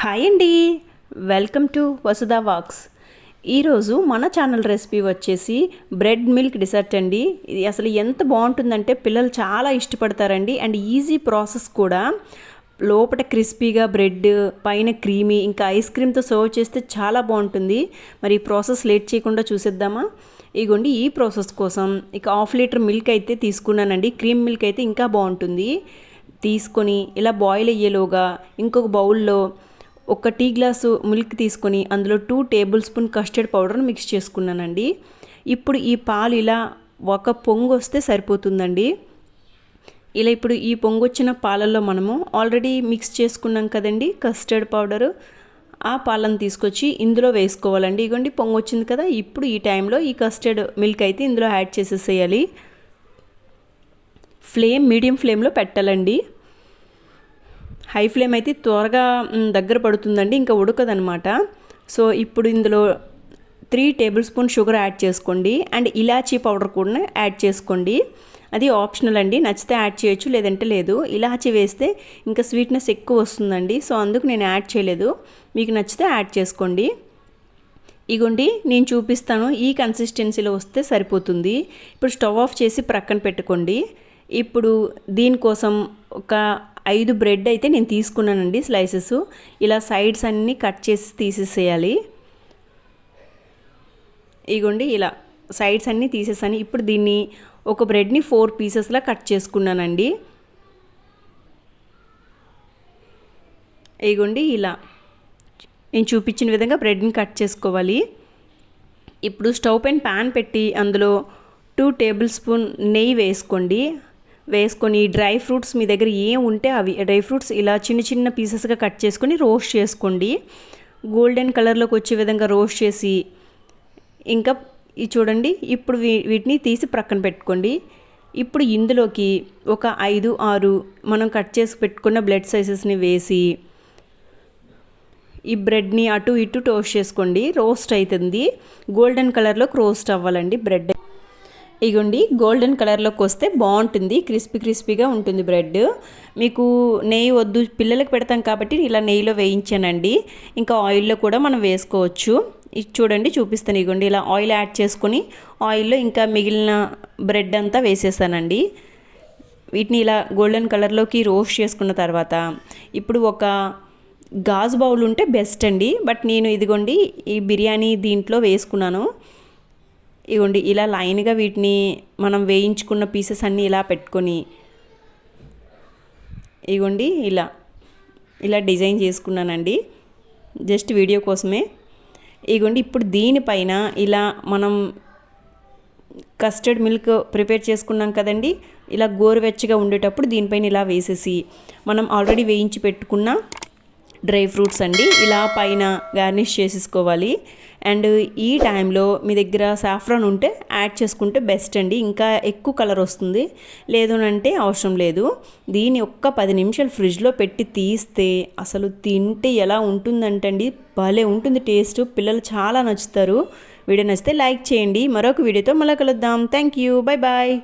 Hi అండి, welcome to Vasudha wax. ఈరోజు మన ఛానల్ రెసిపీ వచ్చేసి బ్రెడ్ మిల్క్ డిసర్ట్ అండి. ఇది అసలు ఎంత బాగుంటుందంటే పిల్లలు చాలా ఇష్టపడతారండి. అండ్ ఈజీ ప్రాసెస్ కూడా. లోపల క్రిస్పీగా బ్రెడ్, పైన క్రీమీ, ఇంకా ఐస్ క్రీమ్తో సర్వ్ చేస్తే చాలా బాగుంటుంది. మరి ఈ ప్రాసెస్ లేట్ చేయకుండా చూసేద్దామా? ఇగోండి, ఈ ప్రాసెస్ కోసం ఇక 1/2 లీటర్ మిల్క్ అయితే తీసుకున్నానండి. క్రీమ్ మిల్క్ అయితే ఇంకా బాగుంటుంది. తీసుకొని ఇలా బాయిల్ అయ్యేలోగా ఇంకొక బౌల్లో ఒక టీ గ్లాసు మిల్క్ తీసుకొని అందులో 2 టేబుల్ స్పూన్ కస్టర్డ్ పౌడర్ని మిక్స్ చేసుకున్నానండి. ఇప్పుడు ఈ పాలు ఇలా ఒక పొంగు వస్తే సరిపోతుందండి. ఇలా ఇప్పుడు ఈ పొంగు వచ్చిన పాలల్లో మనము ఆల్రెడీ మిక్స్ చేసుకున్నాం కదండి కస్టర్డ్ పౌడరు, ఆ పాలను తీసుకొచ్చి ఇందులో వేసుకోవాలండి. ఇగోండి, పొంగు వచ్చింది కదా. ఇప్పుడు ఈ టైంలో ఈ కస్టర్డ్ మిల్క్ అయితే ఇందులో యాడ్ చేసేసేయాలి. ఫ్లేమ్ మీడియం ఫ్లేమ్లో పెట్టాలండి. హై ఫ్లేమ్ అయితే త్వరగా దగ్గర పడుతుందండి, ఇంకా ఉడకదనమాట. సో ఇప్పుడు ఇందులో 3 టేబుల్ స్పూన్ షుగర్ యాడ్ చేసుకోండి. అండ్ ఇలాచీ పౌడర్ కూడా యాడ్ చేసుకోండి. అది ఆప్షనల్ అండి, నచ్చితే యాడ్ చేయొచ్చు, లేదంటే లేదు. ఇలాచీ వేస్తే ఇంకా స్వీట్నెస్ ఎక్కువ వస్తుందండి, సో అందుకు నేను యాడ్ చేయలేదు. మీకు నచ్చితే యాడ్ చేసుకోండి. ఇగోండి, నేను చూపిస్తాను. ఈ కన్సిస్టెన్సీలో వస్తే సరిపోతుంది. ఇప్పుడు స్టవ్ ఆఫ్ చేసి ప్రక్కన పెట్టుకోండి. ఇప్పుడు దీనికోసం ఒక 5 బ్రెడ్ అయితే నేను తీసుకున్నానండి, స్లైసెస్. ఇలా సైడ్స్ అన్నీ కట్ చేసి తీసేసేయాలి. ఇగోండి, ఇలా సైడ్స్ అన్నీ తీసేసాను. ఇప్పుడు దీన్ని ఒక బ్రెడ్ని 4 పీసెస్లా కట్ చేసుకున్నానండి. ఇగోండి, ఇలా నేను చూపించిన విధంగా బ్రెడ్ని కట్ చేసుకోవాలి. ఇప్పుడు స్టవ్ పైన ప్యాన్ పెట్టి అందులో 2 టేబుల్ స్పూన్ నెయ్యి వేసుకొని డ్రై ఫ్రూట్స్ మీ దగ్గర ఏం ఉంటే అవి డ్రై ఫ్రూట్స్ ఇలా చిన్న చిన్న పీసెస్గా కట్ చేసుకొని రోస్ట్ చేసుకోండి. గోల్డెన్ కలర్లోకి వచ్చే విధంగా రోస్ట్ చేసి ఇంకా ఇది చూడండి. ఇప్పుడు వీటిని తీసి ప్రక్కన పెట్టుకోండి. ఇప్పుడు ఇందులోకి ఒక 5-6 మనం కట్ చేసి పెట్టుకున్న బ్రెడ్ సైజెస్ని వేసి ఈ బ్రెడ్ని అటు ఇటు టోస్ట్ చేసుకోండి. రోస్ట్ అవుతుంది, గోల్డెన్ కలర్లోకి రోస్ట్ అవ్వాలండి బ్రెడ్. ఇగోండి, గోల్డెన్ కలర్లోకి వస్తే బాగుంటుంది, క్రిస్పీగా ఉంటుంది బ్రెడ్. మీకు నెయ్యి వద్దు, పిల్లలకు పెడతాం కాబట్టి ఇలా నెయ్యిలో వేయించానండి. ఇంకా ఆయిల్లో కూడా మనం వేసుకోవచ్చు. ఇది చూడండి, చూపిస్తాను. ఇగోండి, ఇలా ఆయిల్ యాడ్ చేసుకొని ఆయిల్లో ఇంకా మిగిలిన బ్రెడ్ అంతా వేసేసానండి. వీటిని ఇలా గోల్డెన్ కలర్లోకి రోస్ట్ చేసుకున్న తర్వాత ఇప్పుడు ఒక గాజు బౌల్ ఉంటే బెస్ట్ అండి. బట్ నేను ఇదిగోండి ఈ బిర్యానీ దీంట్లో వేసుకున్నాను. ఇగోండి, ఇలా లైన్గా వీటిని మనం వేయించుకున్న పీసెస్ అన్నీ ఇలా పెట్టుకొని ఇగోండి ఇలా డిజైన్ చేసుకున్నానండి, జస్ట్ వీడియో కోసమే. ఇగోండి, ఇప్పుడు దీనిపైన ఇలా మనం కస్టర్డ్ మిల్క్ ప్రిపేర్ చేసుకున్నాం కదండి, ఇలా గోరువెచ్చగా ఉండేటప్పుడు దీనిపైన ఇలా వేసేసి మనం ఆల్రెడీ వేయించి పెట్టుకున్న డ్రై ఫ్రూట్స్ అండి ఇలా పైన గార్నిష్ చేసేసుకోవాలి. అండ్ ఈ టైంలో మీ దగ్గర సాఫ్రాన్ ఉంటే యాడ్ చేసుకుంటే బెస్ట్ అండి, ఇంకా ఎక్కువ కలర్ వస్తుంది. లేదు అంటే అవసరం లేదు. దీన్ని ఒక్క 10 నిమిషాలు ఫ్రిడ్జ్లో పెట్టి తీస్తే అసలు తింటే ఎలా ఉంటుందంటండి, భలే ఉంటుంది టేస్ట్. పిల్లలు చాలా నచ్చుతారు. వీడియో నచ్చితే లైక్ చేయండి. మరొక వీడియోతో మళ్ళీ కలుద్దాం. Thank you, bye bye.